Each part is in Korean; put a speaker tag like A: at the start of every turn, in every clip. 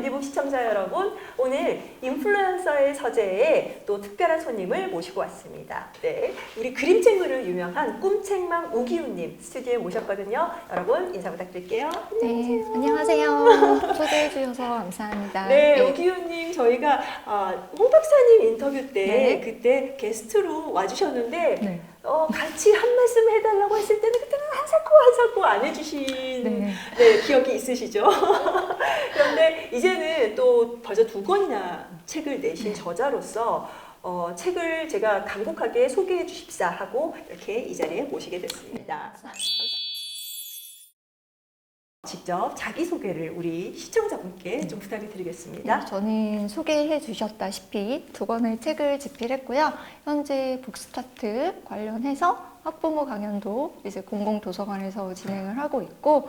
A: 웬디북 시청자 여러분, 오늘 인플루언서의 서재에 또 특별한 손님을 모시고 왔습니다. 네, 우리 그림책으로 유명한 꿈책망 우기훈님 스튜디오에 모셨거든요. 여러분 인사 부탁드릴게요.
B: 네, 안녕하세요. 초대해 주셔서 감사합니다.
A: 네, 오기훈님 저희가 홍 박사님 인터뷰 때
B: 네.
A: 그때 게스트로 와주셨는데
B: 네.
A: 같이 한 말씀 해달라고 했을 때는 그때는 한사코 안 해주신
B: 네.
A: 기억이 있으시죠? 그런데 이제는 또 벌써 2권이나 책을 내신 저자로서 책을 제가 간곡하게 소개해 주십사 하고 이렇게 이 자리에 모시게 됐습니다. 직접 자기소개를 우리 시청자분께 좀 부탁을 드리겠습니다.
B: 네, 저는 소개해 주셨다시피 2권의 책을 집필했고요. 현재 북스타트 관련해서 학부모 강연도 이제 공공도서관에서 진행을 하고 있고,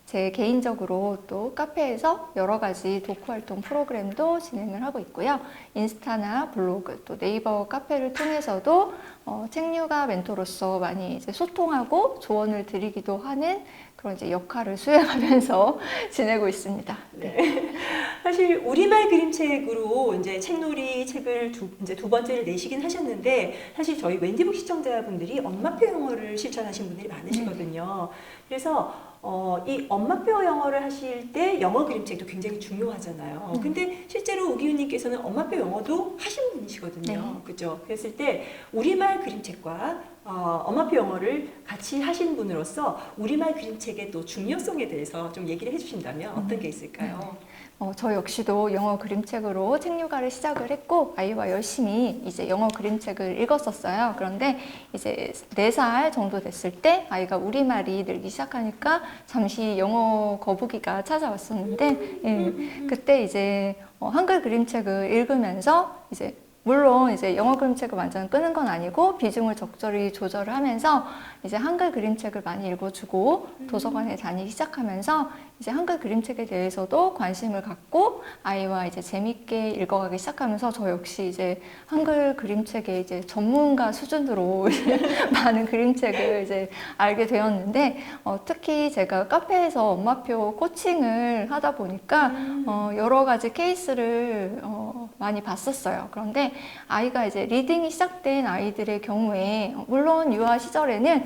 B: 제 개인적으로 또 카페에서 여러 가지 독후 활동 프로그램도 진행을 하고 있고요. 인스타나 블로그 또 네이버 카페를 통해서도 책류가 멘토로서 많이 이제 소통하고 조언을 드리기도 하는 그런 이제 역할을 수행하면서 지내고 있습니다.
A: 네. 사실 우리말 그림책으로 이제 책놀이 책을 이제 2번째를 내시긴 하셨는데, 사실 저희 웬디북 시청자분들이 엄마표 영어를 실천하신 분들이 많으시거든요. 그래서 이 엄마표 영어를 하실 때 영어 그림책도 굉장히 중요하잖아요. 근데 실제로 우기훈님께서는 엄마표 영어도 하신 분이시거든요.
B: 네.
A: 그죠? 그랬을 때 우리말 그림책과 엄마표 영어를 같이 하신 분으로서 우리말 그림책의 또 중요성에 대해서 좀 얘기를 해주신다면 어떤 게 있을까요?
B: 저 역시도 영어 그림책으로 책류가를 시작을 했고 아이와 열심히 이제 영어 그림책을 읽었었어요. 그런데 이제 4살 정도 됐을 때 아이가 우리말이 늘기 시작하니까 잠시 영어 거북이가 찾아왔었는데 그때 이제 한글 그림책을 읽으면서 이제 물론 이제 영어 그림책을 완전 끄는 건 아니고 비중을 적절히 조절을 하면서 이제 한글 그림책을 많이 읽어주고 도서관에 다니기 시작하면서 이제 한글 그림책에 대해서도 관심을 갖고 아이와 이제 재밌게 읽어가기 시작하면서 저 역시 이제 한글 그림책의 이제 전문가 수준으로 많은 그림책을 이제 알게 되었는데 특히 제가 카페에서 엄마표 코칭을 하다 보니까 여러 가지 케이스를 많이 봤었어요. 그런데 아이가 이제 리딩이 시작된 아이들의 경우에 물론 유아 시절에는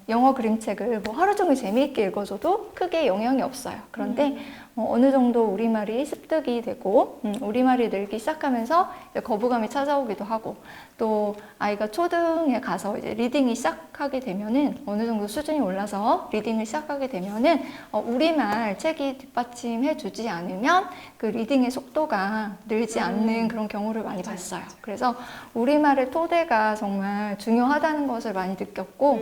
B: 영어 그림책을 뭐 하루 종일 재미있게 읽어줘도 크게 영향이 없어요. 그런데 어느 정도 우리말이 습득이 되고 우리말이 늘기 시작하면서 이제 거부감이 찾아오기도 하고 또 아이가 초등에 가서 이제 리딩이 시작하게 되면은 어느 정도 수준이 올라서 리딩을 시작하게 되면은 우리말 책이 뒷받침해 주지 않으면 그 리딩의 속도가 늘지 않는 그런 경우를 많이 봤어요. 그래서 우리말의 토대가 정말 중요하다는 것을 많이 느꼈고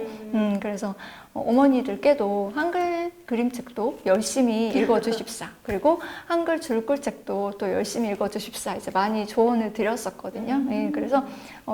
B: 그래서 어머니들께도 한글 그림책도 열심히 읽어주십사 그리고 한글 줄글책도 또 열심히 읽어주십사 이제 많이 조언을 드렸었거든요. 네, 그래서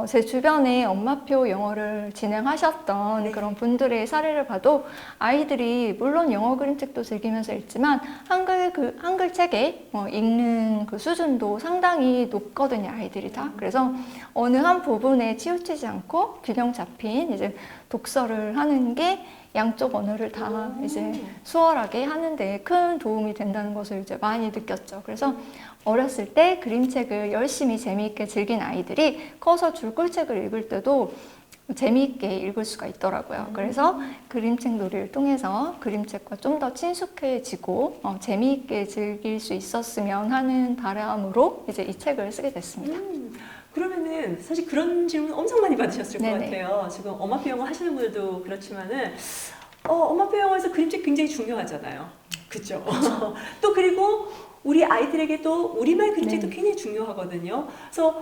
B: 제 주변에 엄마표 영어를 진행하셨던 그런 분들의 사례를 봐도 아이들이 물론 영어 그림책도 즐기면서 읽지만 한글 책에 읽는 그 수준도 상당히 높거든요, 아이들이 다. 그래서 어느 한 부분에 치우치지 않고 균형 잡힌 이제 독서를 하는 게 양쪽 언어를 다 이제 수월하게 하는데 큰 도움이 된다는 것을 이제 많이 느꼈죠. 그래서 어렸을 때 그림책을 열심히 재미있게 즐긴 아이들이 커서 줄글책을 읽을 때도 재미있게 읽을 수가 있더라고요. 그래서 그림책 놀이를 통해서 그림책과 좀 더 친숙해지고 재미있게 즐길 수 있었으면 하는 바람으로 이제 이 책을 쓰게 됐습니다.
A: 그러면은 사실 그런 질문 엄청 많이 받으셨을 것
B: 네네.
A: 같아요. 지금 엄마표 영어 하시는 분들도 그렇지만은 엄마표 영어에서 그림책 굉장히 중요하잖아요. 그죠? 또 그리고 우리 아이들에게 또 우리말 그림책도
B: 네.
A: 굉장히 중요하거든요. 그래서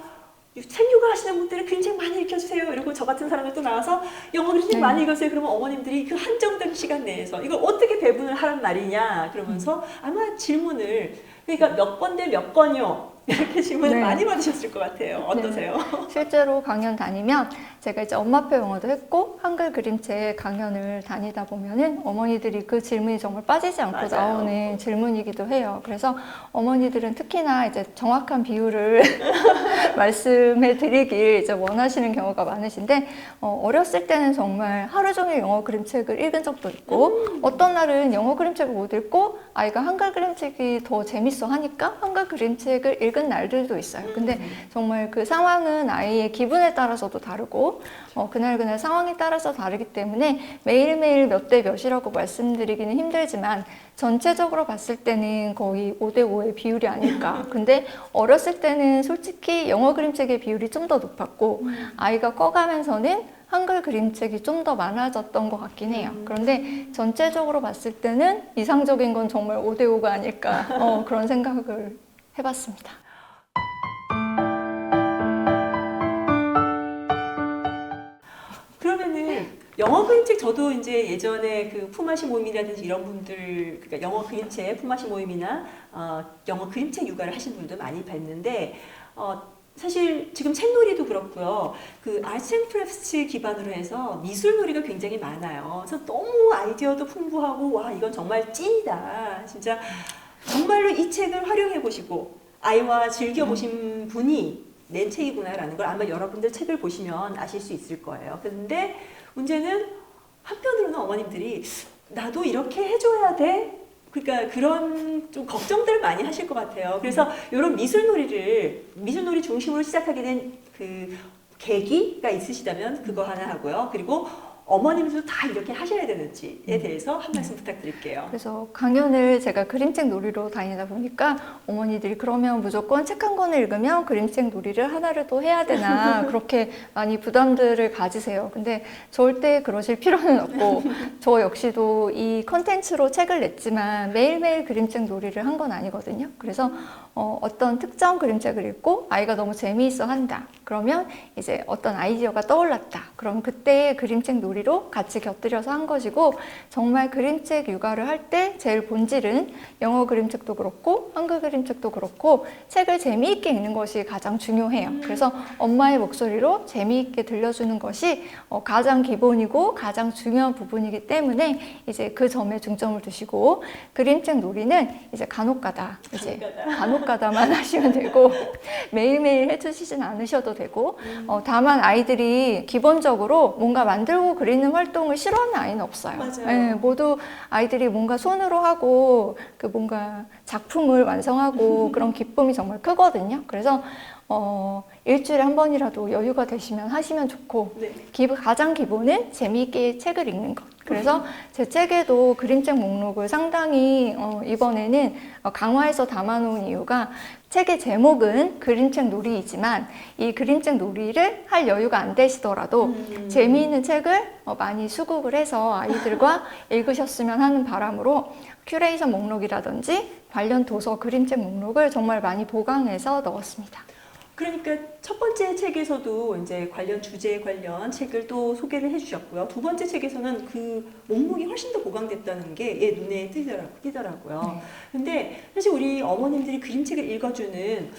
A: 책육아 하시는 분들은 그림책 많이 읽혀주세요. 이러고 저 같은 사람이 또 나와서 영어 그림책 많이 읽으세요. 그러면 어머님들이 그 한정된 시간 내에서 이걸 어떻게 배분을 하란 말이냐 그러면서 아마 질문을 그러니까 몇 권 대 몇 권이요? 이렇게 질문을
B: 네.
A: 많이 받으셨을 것 같아요. 어떠세요?
B: 실제로 강연 다니면 제가 이제 엄마표 영어도 했고 한글 그림책 강연을 다니다 보면은 어머니들이 그 질문이 정말 빠지지 않고
A: 맞아요.
B: 나오는 질문이기도 해요. 그래서 어머니들은 특히나 이제 정확한 비율을 말씀해 드리길 이제 원하시는 경우가 많으신데 어렸을 때는 정말 하루 종일 영어 그림책을 읽은 적도 있고 어떤 날은 영어 그림책을 못 읽고 아이가 한글 그림책이 더 재밌어 하니까 한글 그림책을 읽은 날들도 있어요. 근데 정말 그 상황은 아이의 기분에 따라서도 다르고 그날 상황에 따라서 다르기 때문에 매일매일 몇 대 몇이라고 말씀드리기는 힘들지만 전체적으로 봤을 때는 거의 5대5의 비율이 아닐까. 근데 어렸을 때는 솔직히 영어 그림책의 비율이 좀 더 높았고 아이가 커가면서는 한글 그림책이 좀 더 많아졌던 것 같긴 해요. 그런데 전체적으로 봤을 때는 이상적인 건 정말 5대5가 아닐까 그런 생각을 해봤습니다.
A: 그러면은 영어 그림책 저도 이제 예전에 그 품앗이 모임이라든지 이런 분들 그러니까 영어 그림책 품앗이 모임이나 영어 그림책 육아를 하신 분들 많이 봤는데 사실 지금 책놀이도 그렇고요. 그 아트 앤 크래프트 기반으로 해서 미술놀이가 굉장히 많아요. 그래서 너무 아이디어도 풍부하고 와 이건 정말 찐이다. 진짜 정말로 이 책을 활용해 보시고 아이와 즐겨 보신 분이 낸 책이구나라는 걸 아마 여러분들 책을 보시면 아실 수 있을 거예요. 그런데 문제는 한편으로는 어머님들이 나도 이렇게 해줘야 돼? 그러니까 그런 좀 걱정들을 많이 하실 것 같아요. 그래서 이런 미술놀이 중심으로 시작하게 된 그 계기가 있으시다면 그거 하나 하고요. 그리고 어머님도 다 이렇게 하셔야 되는지에 대해서 한 말씀 부탁드릴게요.
B: 그래서 강연을 제가 그림책 놀이로 다니다 보니까 어머니들이 그러면 무조건 책 한 권을 읽으면 그림책 놀이를 하나를 또 해야 되나 그렇게 많이 부담들을 가지세요. 근데 절대 그러실 필요는 없고 저 역시도 이 컨텐츠로 책을 냈지만 매일매일 그림책 놀이를 한 건 아니거든요. 그래서 어떤 특정 그림책을 읽고 아이가 너무 재미있어 한다. 그러면 이제 어떤 아이디어가 떠올랐다. 그럼 그때 그림책 놀이로 같이 곁들여서 한 것이고 정말 그림책 육아를 할 때 제일 본질은 영어 그림책도 그렇고 한글 그림책도 그렇고 책을 재미있게 읽는 것이 가장 중요해요. 그래서 엄마의 목소리로 재미있게 들려주는 것이 가장 기본이고 가장 중요한 부분이기 때문에 이제 그 점에 중점을 두시고 그림책 놀이는 이제 간혹가다만 하시면 되고 매일매일 해주시진 않으셔도 되고 다만 아이들이 기본적으로 뭔가 만들고 그리는 활동을 싫어하는 아이는 없어요.
A: 맞아요.
B: 네, 모두 아이들이 뭔가 손으로 하고 그 뭔가 작품을 완성하고 그런 기쁨이 정말 크거든요. 그래서 일주일에 한 번이라도 여유가 되시면 하시면 좋고
A: 네.
B: 가장 기본은 재미있게 책을 읽는 것. 그래서 제 책에도 그림책 목록을 상당히 이번에는 강화해서 담아놓은 이유가 책의 제목은 그림책 놀이이지만 이 그림책 놀이를 할 여유가 안 되시더라도 재미있는 책을 많이 수국을 해서 아이들과 읽으셨으면 하는 바람으로 큐레이션 목록이라든지 관련 도서 그림책 목록을 정말 많이 보강해서 넣었습니다.
A: 그러니까 첫 번째 책에서도 이제 관련 주제에 관련 책을 또 소개를 해주셨고요. 두 번째 책에서는 그 목록이 훨씬 더 보강됐다는 게 눈에 띄더라고요. 근데 사실 우리 어머님들이 그림책을 읽어주는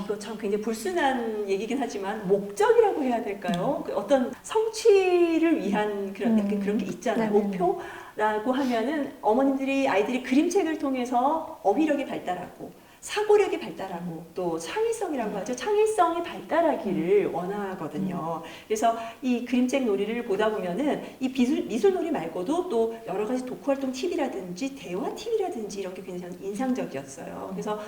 A: 이거 참 굉장히 불순한 얘기긴 하지만 목적이라고 해야 될까요? 그 어떤 성취를 위한 그런 게 있잖아요.
B: 네네.
A: 목표라고 하면은 어머님들이 아이들이 그림책을 통해서 어휘력이 발달하고 사고력이 발달하고 또 창의성이라고 하죠. 창의성이 발달하기를 원하거든요. 그래서 이 그림책 놀이를 보다 보면은 이 미술 놀이 말고도 또 여러 가지 독후활동 팁이라든지 대화 팁이라든지 이런 게 굉장히 인상적이었어요. 그래서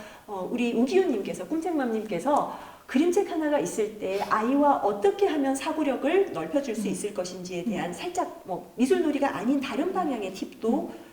A: 우리 우기훈님께서 꿈책맘님께서 그림책 하나가 있을 때 아이와 어떻게 하면 사고력을 넓혀줄 수 있을 것인지에 대한 살짝 미술놀이가 아닌 다른 방향의 팁도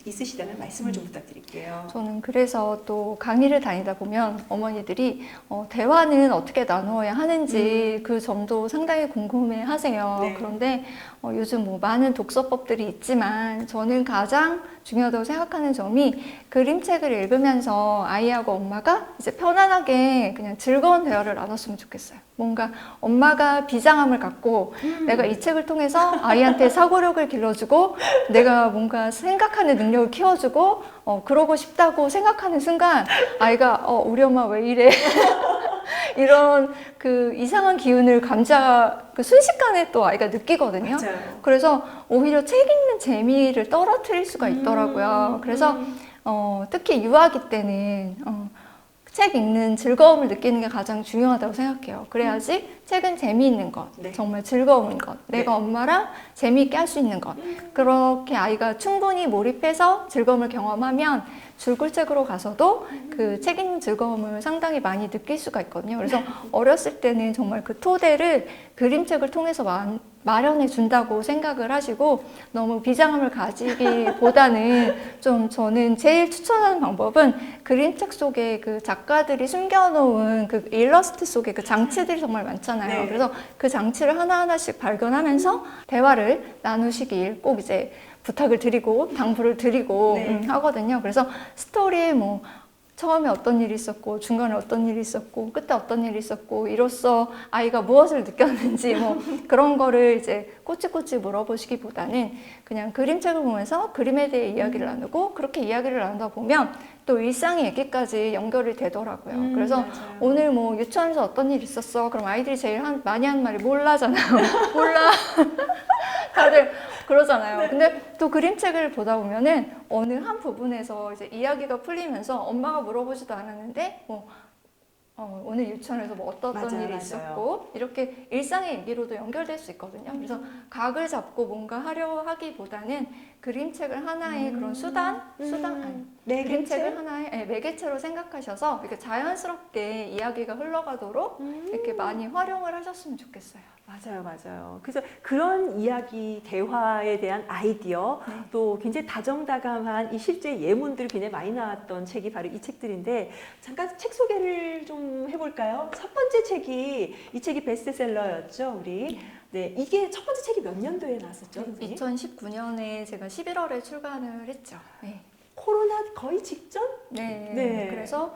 A: 있으시다면 말씀을 좀 부탁드릴게요.
B: 저는 그래서 또 강의를 다니다 보면 어머니들이 대화는 어떻게 나누어야 하는지 그 점도 상당히 궁금해 하세요.
A: 네.
B: 그런데 요즘 많은 독서법들이 있지만 저는 가장 중요하다고 생각하는 점이 그림책을 읽으면서 아이하고 엄마가 이제 편안하게 그냥 즐거운 대화를 나눴으면 좋겠어요. 뭔가 엄마가 비장함을 갖고 내가 이 책을 통해서 아이한테 사고력을 길러주고 내가 뭔가 생각하는 능력을 키워주고 그러고 싶다고 생각하는 순간 아이가 우리 엄마 왜 이래 이런 그 이상한 기운을 그 순식간에 또 아이가 느끼거든요.
A: 맞아요.
B: 그래서 오히려 책 읽는 재미를 떨어뜨릴 수가 있더라고요. 그래서 특히 유아기 때는 책 읽는 즐거움을 느끼는 게 가장 중요하다고 생각해요. 그래야지 책은 재미있는 것,
A: 네.
B: 정말 즐거운 것, 내가 엄마랑 재미있게 할 수 있는 것. 그렇게 아이가 충분히 몰입해서 즐거움을 경험하면 줄글책으로 가서도 그 책 읽는 즐거움을 상당히 많이 느낄 수가 있거든요. 그래서 어렸을 때는 정말 그 토대를 그림책을 통해서 마련해 준다고 생각을 하시고 너무 비장함을 가지기보다는 좀 저는 제일 추천하는 방법은 그림책 속에 그 작가들이 숨겨놓은 그 일러스트 속에 그 장치들이 정말 많잖아요.
A: 네.
B: 그래서 그 장치를 하나하나씩 발견하면서 대화를 나누시길 꼭 이제 부탁을 드리고 당부를 드리고
A: 네.
B: 하거든요. 그래서 스토리에 뭐 처음에 어떤 일이 있었고 중간에 어떤 일이 있었고 끝에 어떤 일이 있었고 이로써 아이가 무엇을 느꼈는지 뭐 그런 거를 이제 꼬치꼬치 물어보시기보다는 그냥 그림책을 보면서 그림에 대해 이야기를 나누고 그렇게 이야기를 나누다 보면 또 일상의 얘기까지 연결이 되더라고요. 그래서
A: 맞아요.
B: 오늘 뭐 유치원에서 어떤 일 있었어? 그럼 아이들이 제일 많이 하는 말이 몰라잖아요. 몰라. 다들 그러잖아요.
A: 네.
B: 근데 또 그림책을 보다 보면은 어느 한 부분에서 이제 이야기가 풀리면서 엄마가 물어보지도 않았는데 뭐 오늘 유치원에서 뭐 어떤
A: 맞아요,
B: 일이
A: 맞아요.
B: 있었고 이렇게 일상의 얘기로도 연결될 수 있거든요. 그래서 각을 잡고 뭔가 하려 하기보다는 그림책을 하나의 그런 수단 아니,
A: 네,
B: 그림책을 하나의 매개체로 생각하셔서 이렇게 자연스럽게 이야기가 흘러가도록 이렇게 많이 활용을 하셨으면 좋겠어요.
A: 맞아요, 맞아요. 그래서 그런 이야기, 대화에 대한 아이디어,
B: 네.
A: 또 굉장히 다정다감한 이 실제 예문들이 굉장히 많이 나왔던 책이 바로 이 책들인데, 잠깐 책 소개를 좀 해볼까요? 첫 번째 책이, 이 책이 베스트셀러였죠, 우리. 네, 이게 첫 번째 책이 몇 년도에 나왔었죠, 선생님?
B: 2019년에 제가 11월에 출간을 했죠. 네.
A: 코로나 거의 직전?
B: 네.
A: 네.
B: 그래서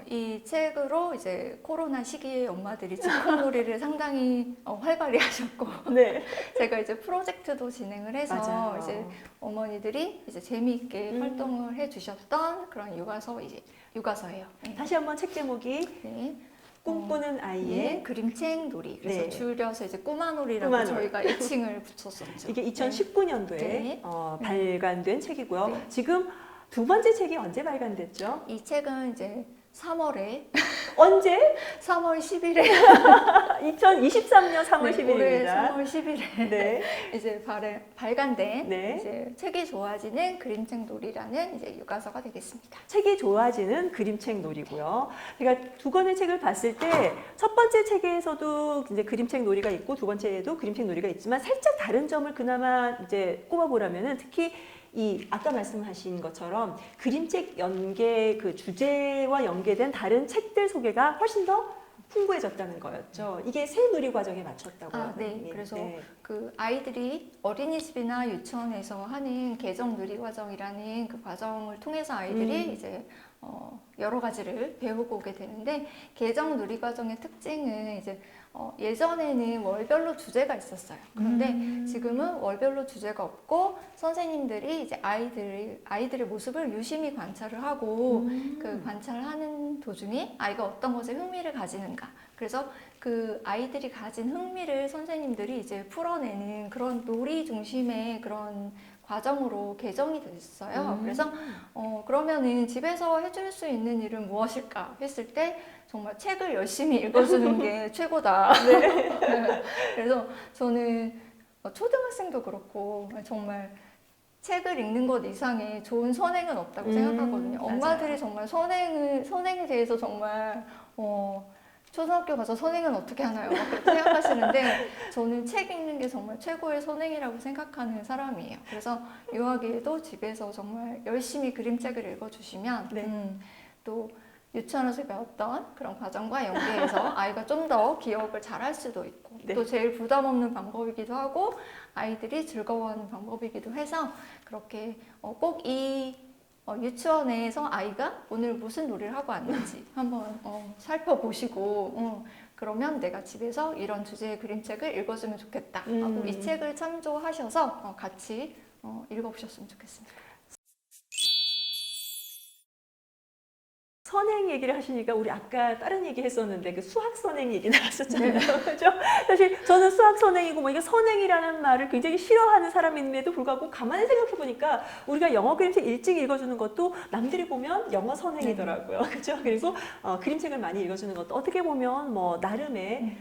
B: 이 책으로 이제 코로나 시기에 엄마들이 즉흥놀이를 상당히 활발히 하셨고
A: 네.
B: 제가 이제 프로젝트도 진행을 해서
A: 맞아요.
B: 이제 어머니들이 이제 재미있게 활동을 해주셨던 그런 육아서예요. 네.
A: 다시 한번 책 제목이
B: 네.
A: 꿈꾸는 아이의
B: 네, 그림책 놀이. 그래서
A: 네.
B: 줄여서 이제 꼬마놀이라고
A: 꼬마놀이.
B: 저희가 애칭을 붙였었죠.
A: 이게 2019년도에
B: 네.
A: 발간된 책이고요.
B: 네.
A: 지금 두 번째 책이 언제 발간됐죠?
B: 이 책은 이제 3월에
A: 언제?
B: 3월 10일에
A: 2023년 3월
B: 올해
A: 10일입니다.
B: 3월 10일에
A: 네.
B: 이제 발간된
A: 네.
B: 이제 책이 좋아지는 그림책 놀이라는 이제 육아서가 되겠습니다.
A: 책이 좋아지는 그림책 놀이고요. 제가 두 권의 책을 봤을 때 첫 번째 책에서도 이제 그림책 놀이가 있고 두 번째에도 그림책 놀이가 있지만 살짝 다른 점을 그나마 이제 꼽아보라면은 특히 이 아까 말씀하신 것처럼 그림책 연계 그 주제와 연계된 다른 책들 소개가 훨씬 더 풍부해졌다는 거였죠. 이게 새 누리 과정에 맞췄다고요.
B: 네. 그래서
A: 네.
B: 그 아이들이 어린이집이나 유치원에서 하는 개정 누리 과정이라는 그 과정을 통해서 아이들이 이제 여러 가지를 배우고 오게 되는데 개정 누리 과정의 특징은 이제 예전에는 월별로 주제가 있었어요. 그런데 지금은 월별로 주제가 없고 선생님들이 이제 아이들의 모습을 유심히 관찰을 하고 그 관찰하는 도중에 아이가 어떤 것에 흥미를 가지는가. 그래서 그 아이들이 가진 흥미를 선생님들이 이제 풀어내는 그런 놀이 중심의 그런 과정으로 개정이 됐어요. 그래서 그러면은 집에서 해줄 수 있는 일은 무엇일까 했을 때 정말 책을 열심히 읽어주는 게 최고다. 네. 그래서 저는 초등학생도 그렇고 정말 책을 읽는 것 이상의 좋은 선행은 없다고 생각하거든요.
A: 맞아요.
B: 엄마들이 정말 선행에 대해서 정말 초등학교 가서 선행은 어떻게 하나요? 그렇게 생각하시는데 저는 책 읽는 게 정말 최고의 선행이라고 생각하는 사람이에요. 그래서 유아기에도 집에서 정말 열심히 그림책을 읽어주시면
A: 네.
B: 또 유치원에서 배웠던 그런 과정과 연계해서 아이가 좀 더 기억을 잘할 수도 있고
A: 네.
B: 또 제일 부담 없는 방법이기도 하고 아이들이 즐거워하는 방법이기도 해서 그렇게 꼭 이 유치원에서 아이가 오늘 무슨 놀이를 하고 왔는지 한번 살펴보시고 그러면 내가 집에서 이런 주제의 그림책을 읽어주면 좋겠다 하고 이 책을 참조하셔서 같이 읽어보셨으면 좋겠습니다.
A: 선행 얘기를 하시니까 우리 아까 다른 얘기 했었는데 그 수학 선행 얘기 나왔었잖아요. 그죠? 사실 저는 수학 선행이고 뭐 이게 선행이라는 말을 굉장히 싫어하는 사람임에도 불구하고 가만히 생각해 보니까 우리가 영어 그림책 일찍 읽어주는 것도 남들이 보면 영어 선행이더라고요. 그죠? 그리고 그림책을 많이 읽어주는 것도 어떻게 보면 뭐 나름의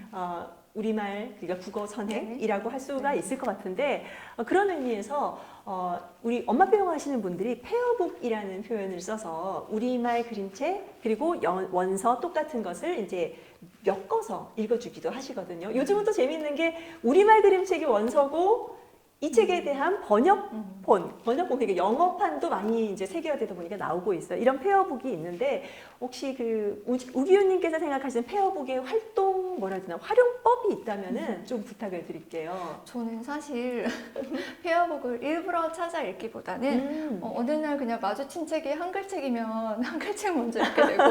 A: 우리말, 그러니까 국어 선행이라고 할 수가 있을 것 같은데 그런 의미에서 우리 엄마표 영어 하시는 분들이 페어북이라는 표현을 써서 우리말 그림책 그리고 원서 똑같은 것을 이제 엮어서 읽어주기도 하시거든요. 요즘은 또 재미있는 게 우리말 그림책이 원서고 이 책에 대한 번역본, 그러니까 영어판도 많이 이제 세계화되다 보니까 나오고 있어요. 이런 페어북이 있는데 혹시 그 우기훈님께서 생각하시는 페어북의 활동 뭐라 해야 되나 활용법이 있다면은 좀 부탁을 드릴게요.
B: 저는 사실 페어북을 일부러 찾아 읽기보다는 어느 날 그냥 마주친 책이 한글책이면 한글책 먼저 읽게 되고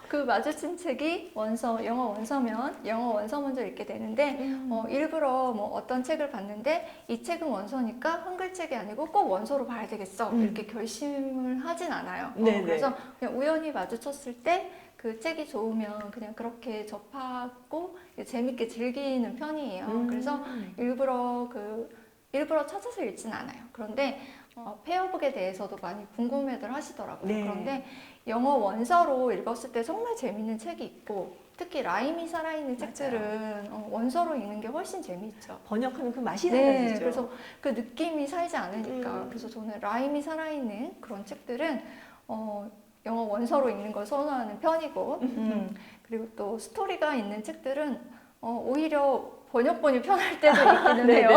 B: 그 마주친 책이 영어 원서면 영어 원서 먼저 읽게 되는데 일부러 뭐 어떤 책을 봤는데 이 책은 원서니까 한글책이 아니고 꼭 원서로 봐야 되겠어 이렇게 결심을 하진 않아요. 그래서 그냥 우연히 마주쳤을 때 그 책이 좋으면 그냥 그렇게 접하고 재밌게 즐기는 편이에요. 그래서 일부러 찾아서 읽진 않아요. 그런데 페어북에 대해서도 많이 궁금해들 하시더라고요.
A: 네.
B: 그런데 영어 원서로 읽었을 때 정말 재밌는 책이 있고 특히 라임이 살아있는 책들은 원서로 읽는 게 훨씬 재미있죠.
A: 번역하면 그 맛이
B: 네,
A: 달라지죠.
B: 그래서 그 느낌이 살지 않으니까 그래서 저는 라임이 살아있는 그런 책들은 영어 원서로 읽는 걸 선호하는 편이고 그리고 또 스토리가 있는 책들은 오히려 번역본이 편할 때도 있기는 해요.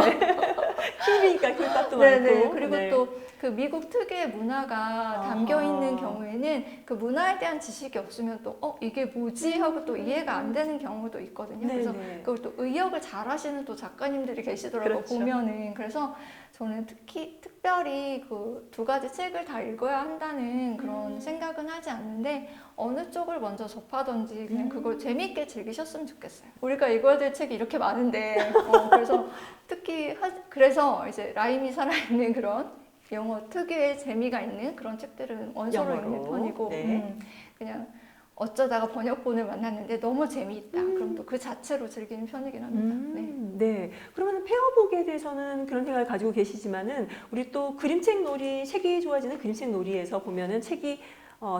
A: 힐이니까 꿀값도
B: 네네.
A: 많고.
B: 그리고
A: 네.
B: 또 그 미국 특유의 문화가 담겨 있는 경우에는 그 문화에 대한 지식이 없으면 또 이게 뭐지 하고 또 이해가 안 되는 경우도 있거든요.
A: 네네.
B: 그래서 그걸 또 의역을 잘 하시는 또 작가님들이 계시더라고요.
A: 그렇죠.
B: 보면은. 그래서 저는 특별히 그 두 가지 책을 다 읽어야 한다는 그런 생각은 하지 않는데 어느 쪽을 먼저 접하던지 그냥 그걸 재미있게 즐기셨으면 좋겠어요. 우리가 읽어야 될 책이 이렇게 많은데 그래서 특히 그래서 이제 라임이 살아있는 그런 영어 특유의 재미가 있는 그런 책들은 원서로 읽는 편이고
A: 네.
B: 그냥 어쩌다가 번역본을 만났는데 너무 재미있다. 그럼 또 그 자체로 즐기는 편이긴 합니다.
A: 네. 그러면 페어북에 대해서는 그런 생각을 가지고 계시지만은 우리 또 그림책 놀이, 책이 좋아지는 그림책 놀이에서 보면은 책이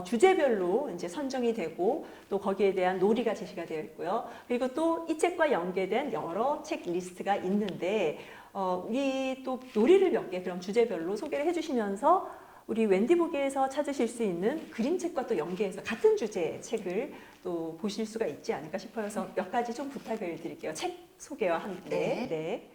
A: 주제별로 이제 선정이 되고 또 거기에 대한 놀이가 제시가 되어 있고요. 그리고 또 이 책과 연계된 여러 책 리스트가 있는데 우리 또 놀이를 몇 개 그럼 주제별로 소개를 해주시면서 우리 웬디북에서 찾으실 수 있는 그림책과 또 연계해서 같은 주제의 책을 또 보실 수가 있지 않을까 싶어서 몇 가지 좀 부탁을 드릴게요. 책 소개와 함께.
B: 네.
A: 네.